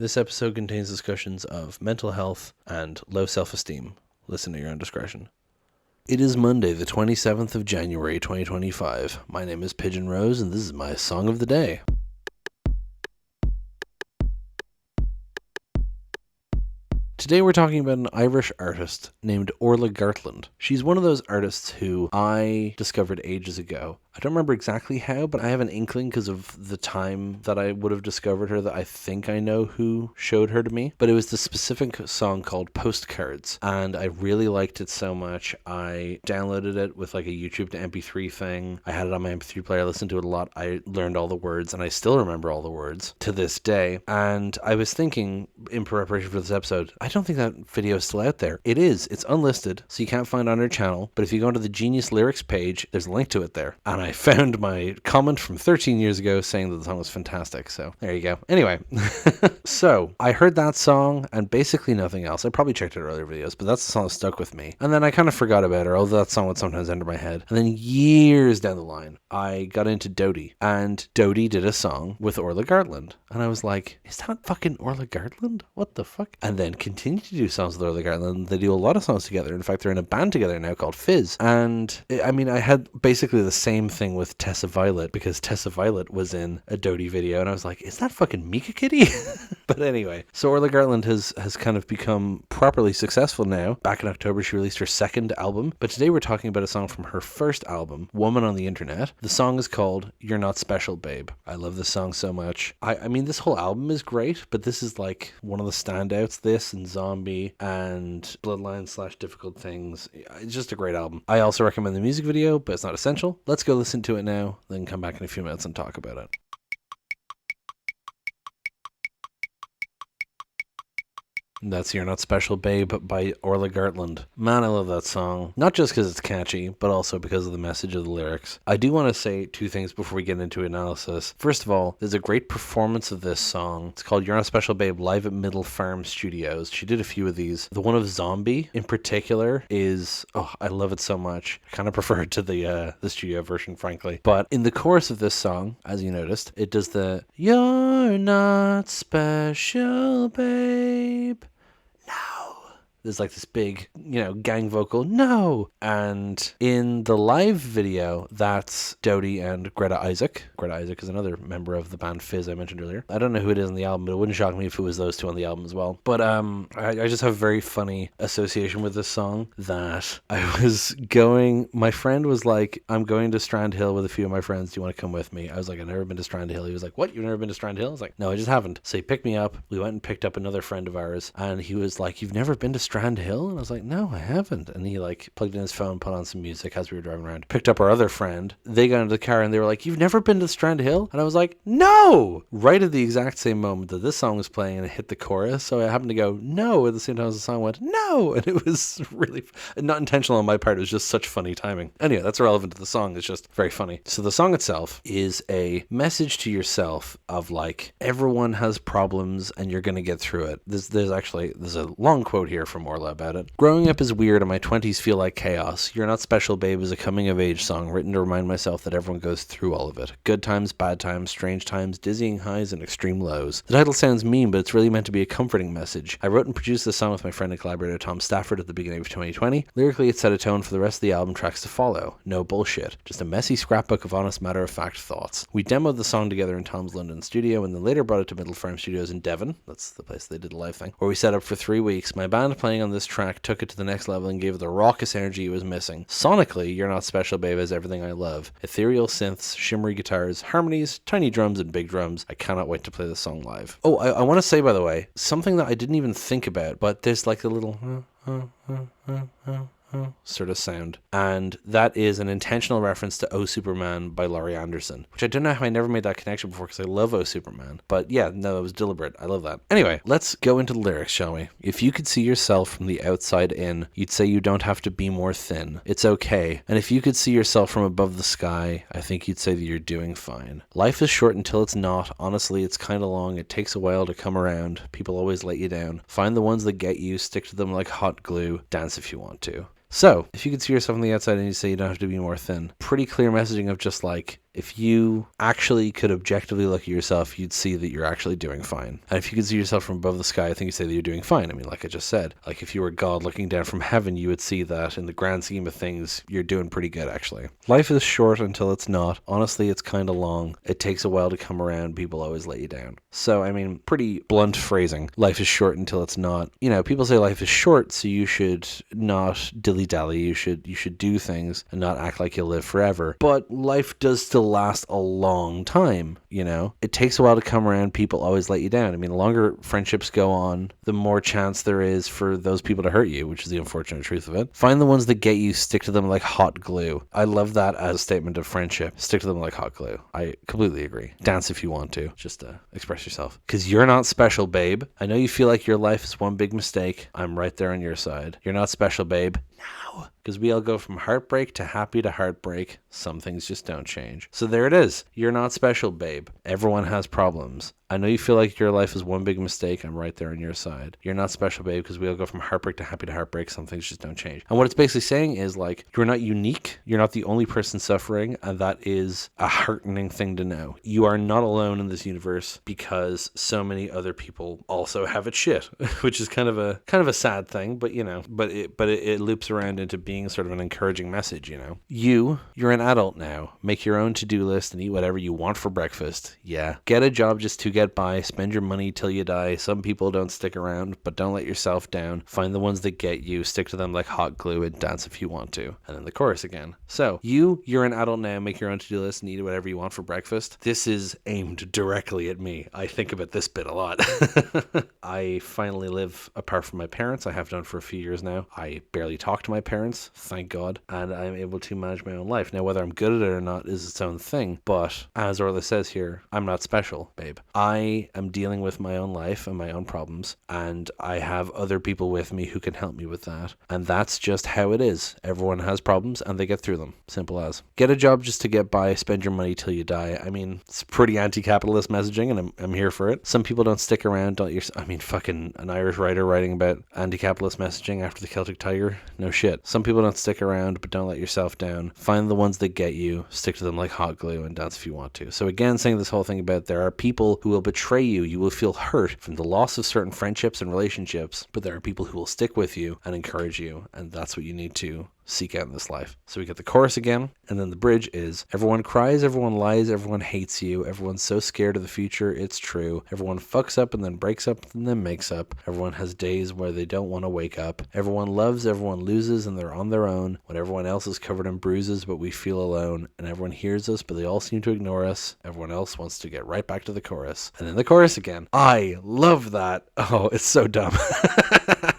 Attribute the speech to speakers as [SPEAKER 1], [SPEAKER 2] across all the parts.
[SPEAKER 1] This episode contains discussions of mental health and low self-esteem. Listen at your own discretion. It is Monday, the 27th of January, 2025. My name is Pigeon Rose, and this is my song of the day. Today we're talking about an Irish artist named Orla Gartland. She's one of those artists who I discovered ages ago. I don't remember exactly how, but I have an inkling because of the time that I would have discovered her that I think I know who showed her to me. But it was this specific song called Postcards, and I really liked it so much. I downloaded it with like a YouTube to MP3 thing. I had it on my MP3 player. I listened to it a lot. I learned all the words, and I still remember all the words to this day. And I was thinking in preparation for this episode, I don't think that video is still out there. It is. It's unlisted, so you can't find it on her channel. But if you go to the Genius Lyrics page, there's a link to it there. And I found my comment from 13 years ago saying that the song was fantastic. So there you go. Anyway, so I heard that song and basically nothing else. I probably checked out earlier videos, but that's the song that stuck with me. And then I kind of forgot about her, although that song would sometimes enter my head. And then years down the line, I got into Dodie, and Dodie did a song with Orla Gartland. And I was like, is that fucking Orla Gartland? What the fuck? And then continue to do songs with Orla Gartland. They do a lot of songs together. In fact, they're in a band together now called Fizz. And I mean, I had basically the same thing with Tessa Violet, because Tessa Violet was in a Dodie video, and I was like, is that fucking Mika Kitty? But anyway, so Orla Gartland has kind of become properly successful now. Back in October, she released her second album, but today we're talking about a song from her first album, Woman on the Internet. The song is called You're Not Special, Babe. I love this song so much. I mean, this whole album is great, but this is like one of the standouts. This and Zombie and Bloodline / Difficult Things. It's just a great album. I also recommend the music video, but it's not essential. Let's go listen to it now, then come back in a few minutes and talk about it. That's You're Not Special, Babe by Orla Gartland. Man, I love that song. Not just because it's catchy, but also because of the message of the lyrics. I do want to say two things before we get into analysis. First of all, there's a great performance of this song. It's called You're Not Special, Babe, live at Middle Farm Studios. She did a few of these. The one of Zombie, in particular, is... oh, I love it so much. I kind of prefer it to the studio version, frankly. But in the chorus of this song, as you noticed, it does the You're Not Special, Babe. No. There's like this big, gang vocal, no. And in the live video, that's Dodie and Greta Isaac. Greta Isaac is another member of the band Fizz I mentioned earlier. I don't know who it is on the album, but it wouldn't shock me if it was those two on the album as well. But I just have a very funny association with this song that I was going, my friend was like, I'm going to Strand Hill with a few of my friends. Do you want to come with me? I was like, I've never been to Strand Hill. He was like, what? You've never been to Strand Hill? I was like, no, I just haven't. So he picked me up. We went and picked up another friend of ours, and he was like, you've never been to Strand Hill? And I was like, no, I haven't. And he like plugged in his phone, put on some music as we were driving around, picked up our other friend. They got into the car and they were like, you've never been to Strand Hill? And I was like, no! Right at the exact same moment that this song was playing and it hit the chorus. So I happened to go, no, at the same time as the song went, no! And it was really not intentional on my part. It was just such funny timing. Anyway, that's irrelevant to the song. It's just very funny. So the song itself is a message to yourself of like, everyone has problems and you're going to get through it. There's a long quote here from Orla about it. Growing up is weird and my 20s feel like chaos. You're Not Special, Babe is a coming of age song written to remind myself that everyone goes through all of it. Good times, bad times, strange times, dizzying highs, and extreme lows. The title sounds mean, but it's really meant to be a comforting message. I wrote and produced this song with my friend and collaborator Tom Stafford at the beginning of 2020. Lyrically, it set a tone for the rest of the album tracks to follow. No bullshit. Just a messy scrapbook of honest, matter-of-fact thoughts. We demoed the song together in Tom's London studio and then later brought it to Middle Farm Studios in Devon. That's the place they did the live thing. Where we set up for 3 weeks. My band playing on this track took it to the next level and gave it the raucous energy it was missing. Sonically, You're Not Special, Babe has everything I love. Ethereal synths, shimmery guitars, harmonies, tiny drums, and big drums. I cannot wait to play this song live. Oh, I want to say, by the way, something that I didn't even think about, but there's like a little sort of sound, and that is an intentional reference to Oh Superman by Laurie Anderson, which I don't know how I never made that connection before because I love Oh Superman, but yeah, no, it was deliberate. I love that. Anyway, let's go into the lyrics, shall we? If you could see yourself from the outside in, you'd say you don't have to be more thin. It's okay. And if you could see yourself from above the sky, I think you'd say that you're doing fine. Life is short until it's not. Honestly, it's kind of long. It takes a while to come around. People always let you down. Find the ones that get you, stick to them like hot glue, dance if you want to. So, if you could see yourself on the outside and you say you don't have to be more thin, pretty clear messaging of just like, If you actually could objectively look at yourself, you'd see that you're actually doing fine. And if you could see yourself from above the sky, I think you say that you're doing fine. I mean, like I just said, like if you were God looking down from heaven, you would see that in the grand scheme of things, you're doing pretty good, actually. Life is short until it's not. Honestly, it's kind of long. It takes a while to come around. People always let you down. So, I mean, pretty blunt phrasing. Life is short until it's not. You know, people say life is short, so you should not dilly-dally. You should do things and not act like you'll live forever. But life does still last a long time, you know? It takes a while to come around. People always let you down. I mean, the longer friendships go on, the more chance there is for those people to hurt you, which is the unfortunate truth of it. Find the ones that get you, stick to them like hot glue. I love that as a statement of friendship. Stick to them like hot glue. I completely agree. Dance if you want to. Just express yourself. Because you're not special, babe. I know you feel like your life is one big mistake. I'm right there on your side. You're not special, babe. Now. Because we all go from heartbreak to happy to heartbreak. Some things just don't change. So there it is. You're not special, babe. Everyone has problems. I know you feel like your life is one big mistake. I'm right there on your side. You're not special, babe, because we all go from heartbreak to happy to heartbreak. Some things just don't change. And what it's basically saying is, like, you're not unique. You're not the only person suffering, and that is a heartening thing to know. You are not alone in this universe because so many other people also have it shit, which is kind of a sad thing, but you know, but it loops around into being sort of an encouraging message, you know. You're an adult now. Make your own to-do list and eat whatever you want for breakfast. Yeah. Get a job just to get by. Spend your money till you die. Some people don't stick around, but don't let yourself down. Find the ones that get you. Stick to them like hot glue and dance if you want to. And then the chorus again. So, you're an adult now. Make your own to-do list and eat whatever you want for breakfast. This is aimed directly at me. I think about this bit a lot. I finally live apart from my parents. I have done for a few years now. I barely talk to my parents, thank God, and I'm able to manage my own life. Now, whether I'm good at it or not is its own thing, but as Orla says here, I'm not special, babe. I am dealing with my own life and my own problems, and I have other people with me who can help me with that, and that's just how it is. Everyone has problems, and they get through them. Simple as. Get a job just to get by, spend your money till you die. I mean, it's pretty anti-capitalist messaging, and I'm here for it. Some people don't stick around, fucking an Irish writer writing about anti-capitalist messaging after the Celtic Tiger? No shit. Some people don't stick around, but don't let yourself down. Find the ones that get you, stick to them like hot glue, and dance if you want to. So again, saying this whole thing about there are people who will betray you. You will feel hurt from the loss of certain friendships and relationships, but there are people who will stick with you and encourage you, and that's what you need to seek out in this life. So we get the chorus again, and then the bridge is, everyone cries, everyone lies, everyone hates you, everyone's so scared of the future, it's true. Everyone fucks up and then breaks up and then makes up. Everyone has days where they don't want to wake up. Everyone loves, everyone loses, and they're on their own. When everyone else is covered in bruises, but we feel alone. And everyone hears us, but they all seem to ignore us. Everyone else wants to get right back to the chorus. And then the chorus again. I love that. Oh, it's so dumb.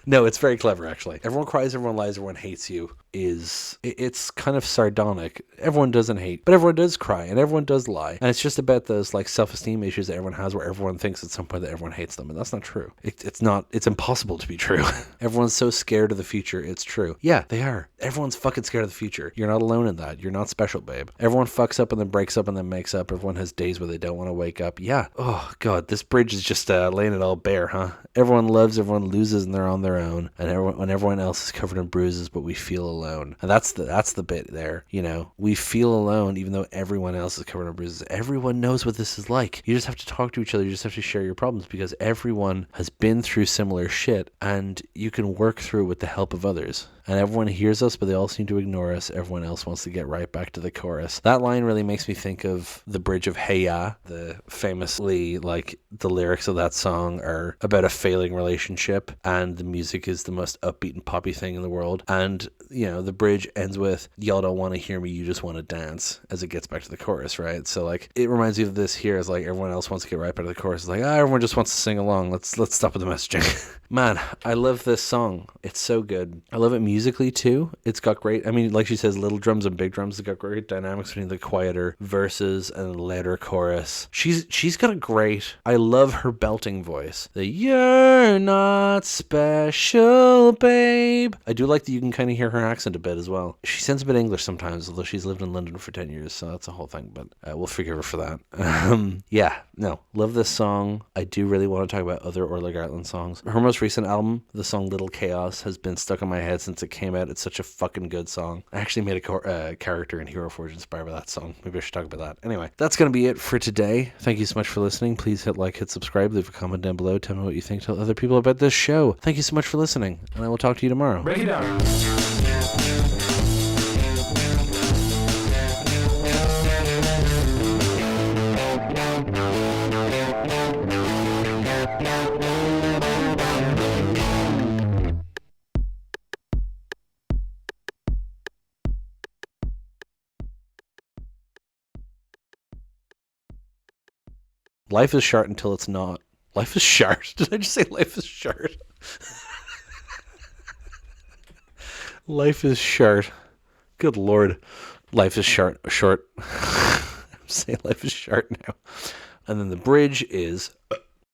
[SPEAKER 1] No, it's very clever, actually. Everyone cries, everyone lies, everyone hates you. It's kind of sardonic. Everyone doesn't hate, but everyone does cry and everyone does lie. And it's just about those like self-esteem issues that everyone has where everyone thinks at some point that everyone hates them. And that's not true. It's impossible to be true. Everyone's so scared of the future. It's true. Yeah, they are. Everyone's fucking scared of the future. You're not alone in that. You're not special, babe. Everyone fucks up and then breaks up and then makes up. Everyone has days where they don't want to wake up. Yeah. Oh, God. This bridge is just laying it all bare, huh? Everyone loves, everyone loses, and they're on their own. And when everyone else is covered in bruises, but we feel alone. And that's the bit there. You know, we feel alone even though everyone else is covered in bruises. Everyone knows what this is like. You just have to talk to each other. You just have to share your problems because everyone has been through similar shit and you can work through with the help of others. And everyone hears us, but they all seem to ignore us. Everyone else wants to get right back to the chorus. That line really makes me think of the bridge of Hey Ya, the famously, like, the lyrics of that song are about a failing relationship, and the music is the most upbeat and poppy thing in the world. And, you know, the bridge ends with, y'all don't want to hear me, you just want to dance, as it gets back to the chorus, right? So, like, it reminds me of this here, as, like, everyone else wants to get right back to the chorus. It's like, everyone just wants to sing along. Let's stop with the messaging. Man, I love this song. It's so good. I love it musically too. It's got great, I mean, like she says, little drums and big drums. It's got great dynamics between the quieter verses and the louder chorus. She's got a great, I love her belting voice. The "You're not special, babe." I do like that you can kind of hear her accent a bit as well. She sounds a bit English sometimes, although she's lived in London for 10 years, so that's a whole thing, but we'll forgive her for that. Yeah, no, love this song. I do really want to talk about other Orla Gartland songs. Her most most recent album, the song Little Chaos, has been stuck in my head since it came out. It's such a fucking good song. I actually made a character in Hero Forge inspired by that song. Maybe I should talk about that. Anyway, that's going to be it for today. Thank you so much for listening. Please hit like, hit subscribe, leave a comment down below. Tell me what you think. Tell other people about this show. Thank you so much for listening, and I will talk to you tomorrow.
[SPEAKER 2] Break it down.
[SPEAKER 1] Life is short until it's not. Life is short. Did I just say life is short? Life is short. Good Lord. Life is short. I'm saying life is short now. And then the bridge is...